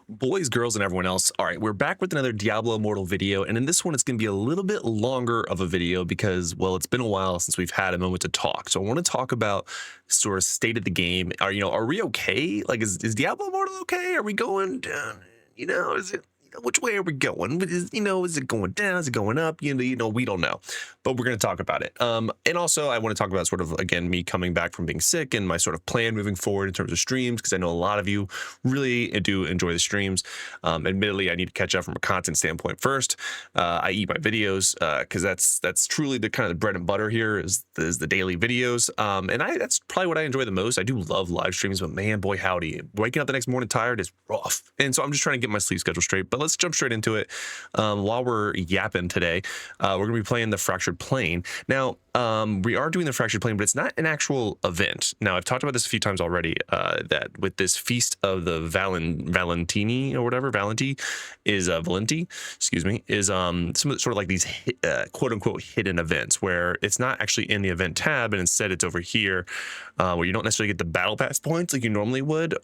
Boys, girls, and everyone else. All right, we're back with another Diablo Immortal video, and in this one, it's going to be a little bit longer of a video because, well, it's been a while since we've had a moment to talk. So I want to talk about sort of state of the game. Are we okay? Like, is Diablo Immortal okay? Are we going down? Is it? Which way are we going? Is it going down? Is it going up? We don't know, but we're going to talk about it. And also I want to talk about sort of, again, me coming back from being sick and my sort of plan moving forward in terms of streams, because I know a lot of you really do enjoy the streams. Admittedly, I need to catch up from a content standpoint first. I eat my videos because that's truly the kind of the bread and butter here is the daily videos. And that's probably what I enjoy the most. I do love live streams, but man, boy, howdy, waking up the next morning tired is rough. And so I'm just trying to get my sleep schedule straight. But let's jump straight into it. While we're yapping today, we're going to be playing the Fractured Plane. Now, we are doing the Fractured Plane, but it's not an actual event. Now, I've talked about this a few times already, that with this Feast of the Valentini or whatever, Valenti, excuse me, is some sort of like these quote unquote hidden events where it's not actually in the event tab, and instead it's over here, where you don't necessarily get the battle pass points like you normally would.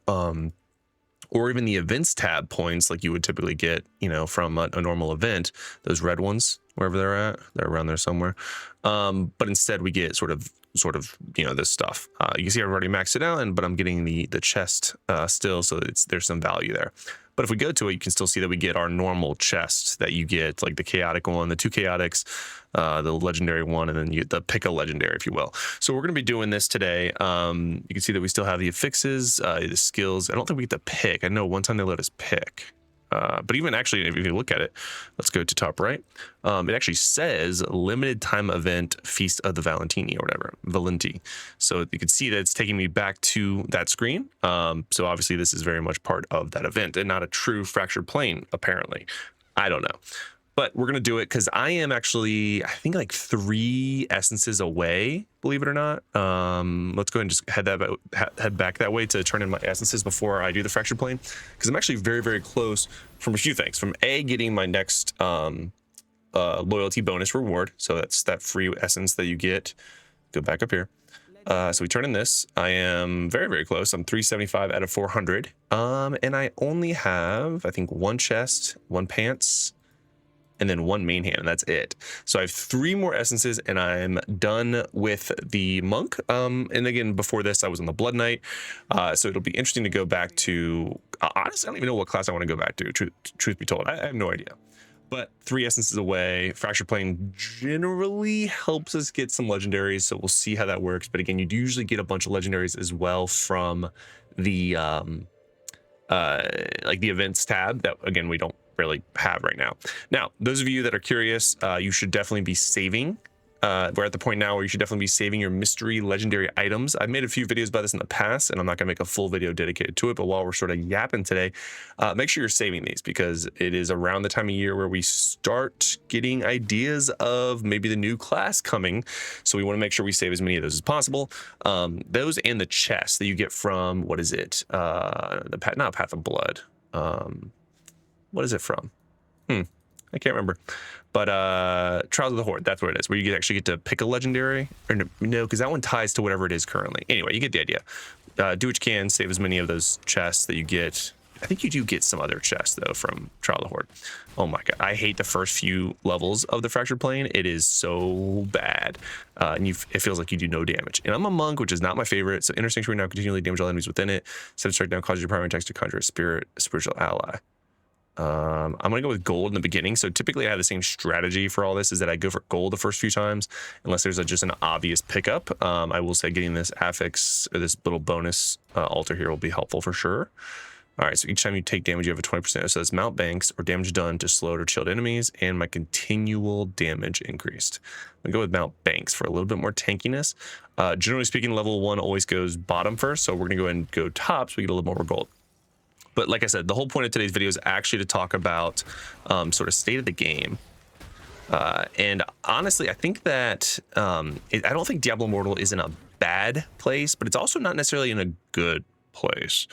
Or even the events tab points like you would typically get, from a normal event, those red ones, wherever they're around there somewhere. But instead we get sort of, this stuff. You can see I've already maxed it out, but I'm getting the chest still, so there's some value there. But if we go to it, you can still see that we get our normal chests that you get, like the chaotic one, the two chaotics, the legendary one, and then you get the pick a legendary, if you will. So we're going to be doing this today. You can see that we still have the affixes, the skills. I don't think we get to pick. I know one time they let us pick. But even actually, if you look at it, let's go to top right. It actually says limited time event Feast of the Valentini or whatever, Valenti. So you can see that it's taking me back to that screen. So obviously this is very much part of that event and not a true Fractured Plane, apparently. I don't know. But we're going to do it because I am actually, I think, like 3 essences away, believe it or not. Let's go ahead and just head back that way to turn in my essences before I do the Fractured Plane, because I'm actually very, very close from a few things. From getting my next loyalty bonus reward. So that's that free essence that you get. Go back up here. So we turn in this. I am very, very close. I'm 375 out of 400. And I only have, I think, 1 chest, 1 pants, and then 1 main hand, and that's it. So I have 3 more essences, and I'm done with the monk. And again, before this, I was on the Blood Knight. So it'll be interesting to go back to, honestly, I don't even know what class I want to go back to, truth be told. I have no idea. But 3 essences away. Fractured Plane generally helps us get some legendaries, so we'll see how that works. But again, you do usually get a bunch of legendaries as well from the like the events tab that, again, we don't really have right now. Now, those of you that are curious, you should definitely be saving. We're at the point now where you should definitely be saving your mystery legendary items. I've made a few videos about this in the past, and I'm not going to make a full video dedicated to it, but while we're sort of yapping today, make sure you're saving these, because it is around the time of year where we start getting ideas of maybe the new class coming, so we want to make sure we save as many of those as possible. Those and the chests that you get from, what is it? Not Path of Blood. What is it from? I can't remember. But Trials of the Horde, that's what it is, where you actually get to pick a legendary. Or no, because that one ties to whatever it is currently. Anyway, you get the idea. Do what you can, save as many of those chests that you get. I think you do get some other chests, though, from Trial of the Horde. Oh my god, I hate the first few levels of the Fractured Plane. It is so bad. And it feels like you do no damage. And I'm a monk, which is not my favorite, so Inner Sanctuary now continually damage all enemies within it. Set a strike down, causes your primary attacks to conjure a spiritual ally. I'm going to go with gold in the beginning. So typically I have the same strategy for all this, is that I go for gold the first few times, unless there's just an obvious pickup. I will say getting this affix, or this little bonus altar here, will be helpful for sure. All right, so each time you take damage, you have a 20%. So that's mount banks or damage done to slowed or chilled enemies, and my continual damage increased. I'm going to go with mount banks for a little bit more tankiness. Generally speaking, level 1 always goes bottom first, so we're going to go ahead and go top so we get a little more gold. But like I said, the whole point of today's video is actually to talk about sort of state of the game. And honestly, I think that I don't think Diablo Immortal is in a bad place, but it's also not necessarily in a good place.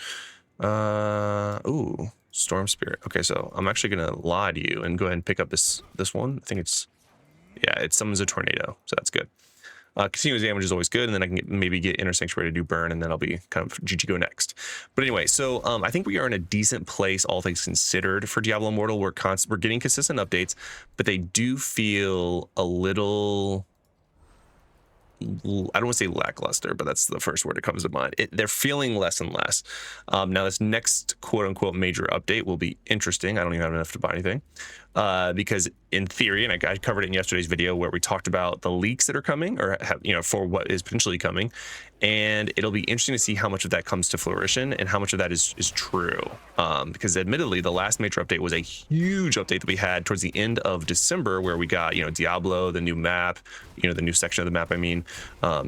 Ooh, Storm Spirit. Okay, so I'm actually going to lie to you and go ahead and pick up this one. I think it summons a tornado, so that's good. Continuous damage is always good, and then I can maybe get Inner Sanctuary to do burn, and then I'll be kind of GG go next. But anyway, so I think we are in a decent place, all things considered, for Diablo Immortal. We're getting consistent updates, but they do feel a little, I don't want to say lackluster, but that's the first word that comes to mind. They're feeling less and less. Now, this next quote-unquote major update will be interesting. I don't even have enough to buy anything. Because in theory, and I covered it in yesterday's video where we talked about the leaks that are coming, or have, for what is potentially coming, and it'll be interesting to see how much of that comes to fruition and how much of that is true. Because admittedly, the last major update was a huge update that we had towards the end of December, where we got Diablo, the new map, the new section of the map. I mean,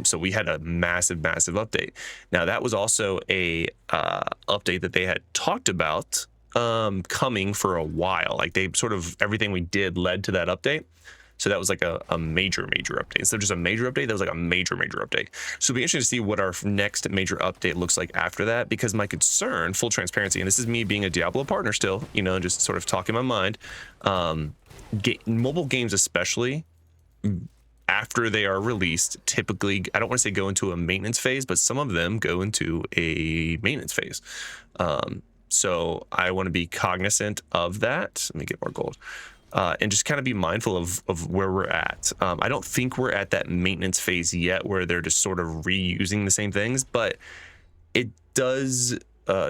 so we had a massive update. Now that was also a update that they had talked about coming for a while. Like they sort of, everything we did led to that update. So that was like a major update. Instead of just a major update, that was like a major update. So it'll be interesting to see what our next major update looks like after that, because my concern, full transparency, and this is me being a Diablo partner still, and just sort of talking my mind, mobile games especially, after they are released, typically, I don't want to say go into a maintenance phase, but some of them go into a maintenance phase. So I want to be cognizant of that. Let me get more gold. And just kind of be mindful of where we're at. I don't think we're at that maintenance phase yet where they're just sort of reusing the same things, but it does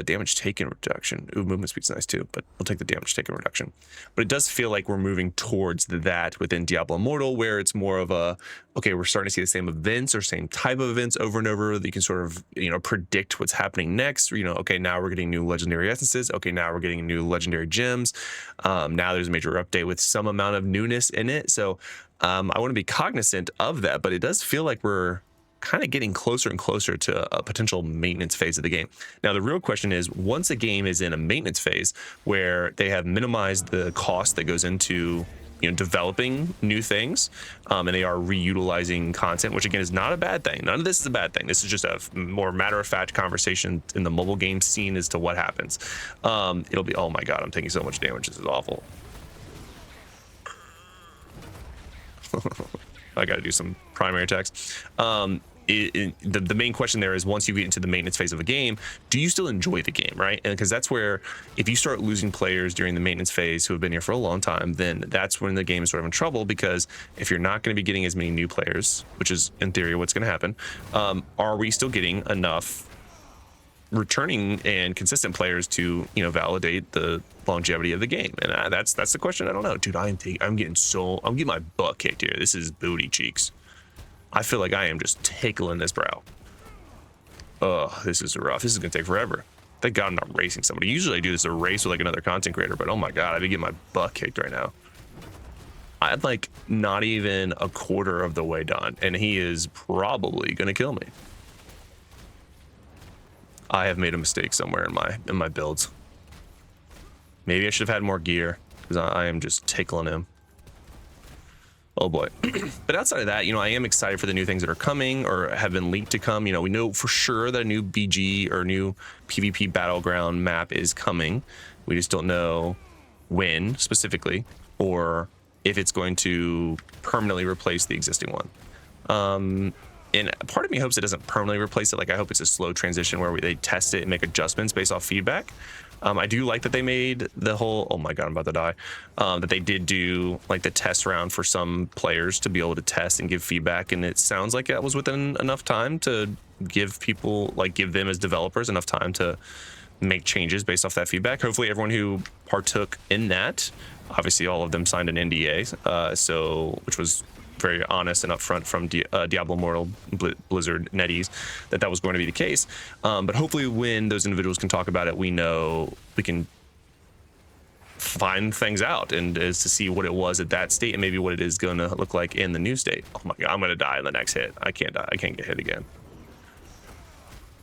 damage taken reduction. Ooh, movement speed's nice too, but we'll take the damage taken reduction. But it does feel like we're moving towards that within Diablo Immortal, where it's more of a, okay, we're starting to see the same events or same type of events over and over that you can sort of, predict what's happening next. Okay, now we're getting new legendary essences. Okay, now we're getting new legendary gems. Now there's a major update with some amount of newness in it. So I want to be cognizant of that, but it does feel like we're kind of getting closer and closer to a potential maintenance phase of the game. Now, the real question is, once a game is in a maintenance phase where they have minimized the cost that goes into developing new things, and they are reutilizing content, which again is not a bad thing. None of this is a bad thing. This is just a more matter-of-fact conversation in the mobile game scene as to what happens. It'll be, oh my god, I'm taking so much damage. This is awful. I got to do some primary attacks. The main question there is, once you get into the maintenance phase of a game, do you still enjoy the game, right? And because that's where, if you start losing players during the maintenance phase who have been here for a long time, then that's when the game is sort of in trouble, because if you're not going to be getting as many new players, which is in theory what's going to happen, are we still getting enough returning and consistent players to validate the longevity of the game? And that's the question. I don't know, dude. I'm getting my butt kicked here. This is booty cheeks. I feel like I am just tickling this brow. Oh, this is rough. This is gonna take forever. Thank God I'm not racing somebody. Usually I do this a race with like another content creator, but oh my god, I'd be getting my butt kicked right now. I'm like not even a quarter of the way done, and he is probably gonna kill me. I have made a mistake somewhere in my builds. Maybe I should have had more gear, because I am just tickling him. Oh boy. But outside of that, I am excited for the new things that are coming or have been leaked to come. We know for sure that a new BG or new PvP battleground map is coming. We just don't know when specifically, or if it's going to permanently replace the existing one. And part of me hopes it doesn't permanently replace it. Like, I hope it's a slow transition where they test it and make adjustments based off feedback. I do like that they made the whole, oh my god, I'm about to die, that they did do like the test round for some players to be able to test and give feedback. And it sounds like that was within enough time to give them as developers enough time to make changes based off that feedback. Hopefully everyone who partook in that, obviously all of them signed an NDA, which was very honest and upfront from Diablo Immortal, Blizzard, NetEase, that was going to be the case. But hopefully when those individuals can talk about it, we know we can find things out and is to see what it was at that state and maybe what it is going to look like in the new state. Oh my god, I'm going to die in the next hit. I can't die. I can't get hit again.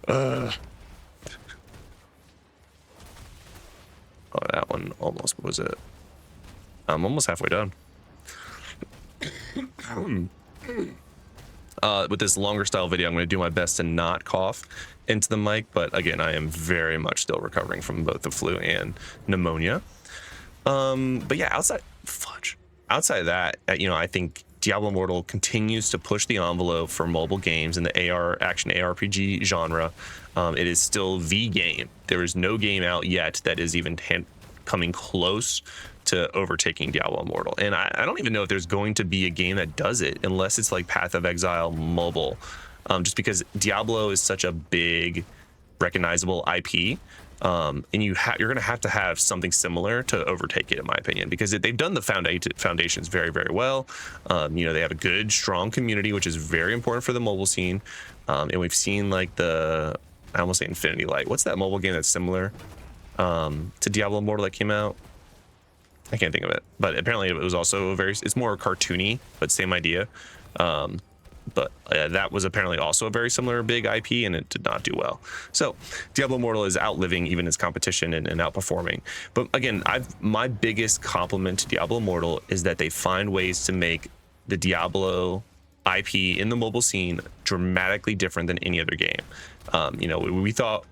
Oh, that one almost was it. I'm almost halfway done. With this longer style video, I'm going to do my best to not cough into the mic, but again, I am very much still recovering from both the flu and pneumonia. But yeah, outside of that, I think Diablo Immortal continues to push the envelope for mobile games in the action ARPG genre. It is still the game. There is no game out yet that is even coming close to overtaking Diablo Immortal. And I don't even know if there's going to be a game that does it unless it's like Path of Exile mobile, just because Diablo is such a big recognizable IP. And you're going to have something similar to overtake it, in my opinion, because they've done the foundations very, very well. They have a good, strong community, which is very important for the mobile scene. And we've seen like I almost say Infinity Light. What's that mobile game that's similar to Diablo Immortal that came out? I can't think of it, but apparently it was also it's more cartoony, but same idea. But that was apparently also a very similar big IP, and it did not do well. So Diablo Immortal is outliving even its competition and outperforming. But again, my biggest compliment to Diablo Immortal is that they find ways to make the Diablo IP in the mobile scene dramatically different than any other game. We thought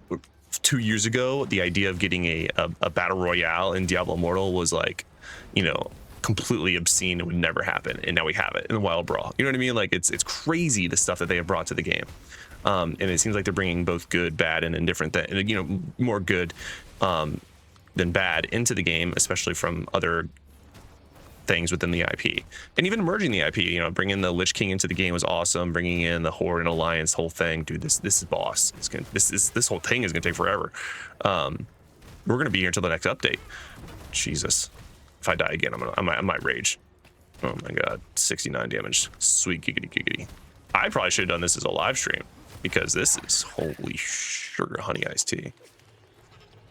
2 years ago the idea of getting a battle royale in Diablo Immortal was like, completely obscene. It would never happen, and now we have it in the Wild Brawl. You know what I mean? Like it's crazy the stuff that they have brought to the game, and it seems like they're bringing both good, bad, and indifferent, more good than bad into the game, especially from other things within the IP, and even merging the IP. Bringing the Lich King into the game was awesome. Bringing in the Horde and Alliance whole thing, dude. This is boss. This whole thing is gonna take forever. We're gonna be here until the next update. Jesus. If I die again, I might rage. Oh my god, 69 damage. Sweet giggity giggity. I probably should have done this as a live stream, because this is holy sugar honey iced tea.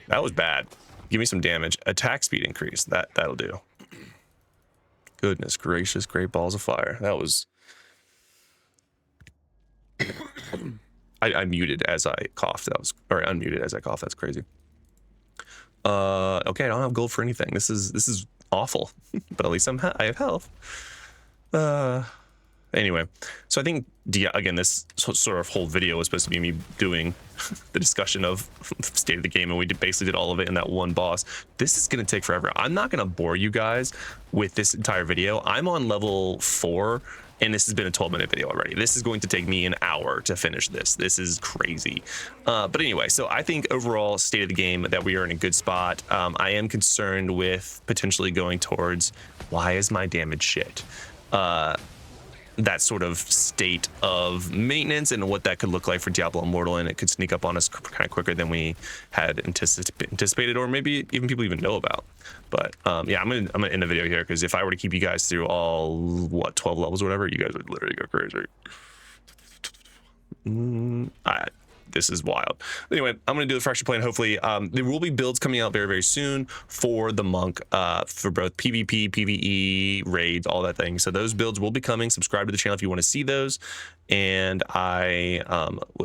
That was bad. Give me some damage. Attack speed increase. That'll do. Goodness gracious, great balls of fire. That was. I muted as I coughed. Unmuted as I coughed. That's crazy. Okay, I don't have gold for anything. This is awful, but at least I have health. Anyway, so I think again, this sort of whole video was supposed to be me doing the discussion of state of the game, and we basically did all of it in that one boss. This is going to take forever. I'm not going to bore you guys with this entire video. I'm on level 4, and this has been a 12-minute video already. This is going to take me an hour to finish this. This is crazy. But anyway, so I think overall state of the game that we are in a good spot. I am concerned with potentially going towards, why is my damage shit? That sort of state of maintenance and what that could look like for Diablo Immortal, and it could sneak up on us kind of quicker than we had anticipated, or maybe even people even know about. But yeah, I'm gonna end the video here, because if I were to keep you guys through all 12 levels or whatever, you guys would literally go crazy. This is wild. Anyway, I'm going to do the fracture plan. Hopefully, there will be builds coming out very, very soon for the monk, for both PvP, PvE, raids, all that thing. So those builds will be coming. Subscribe to the channel if you want to see those. And I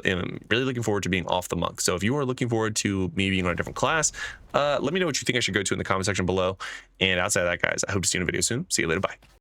am really looking forward to being off the monk. So if you are looking forward to me being on a different class, let me know what you think I should go to in the comment section below. And outside of that, guys, I hope to see you in a video soon. See you later. Bye.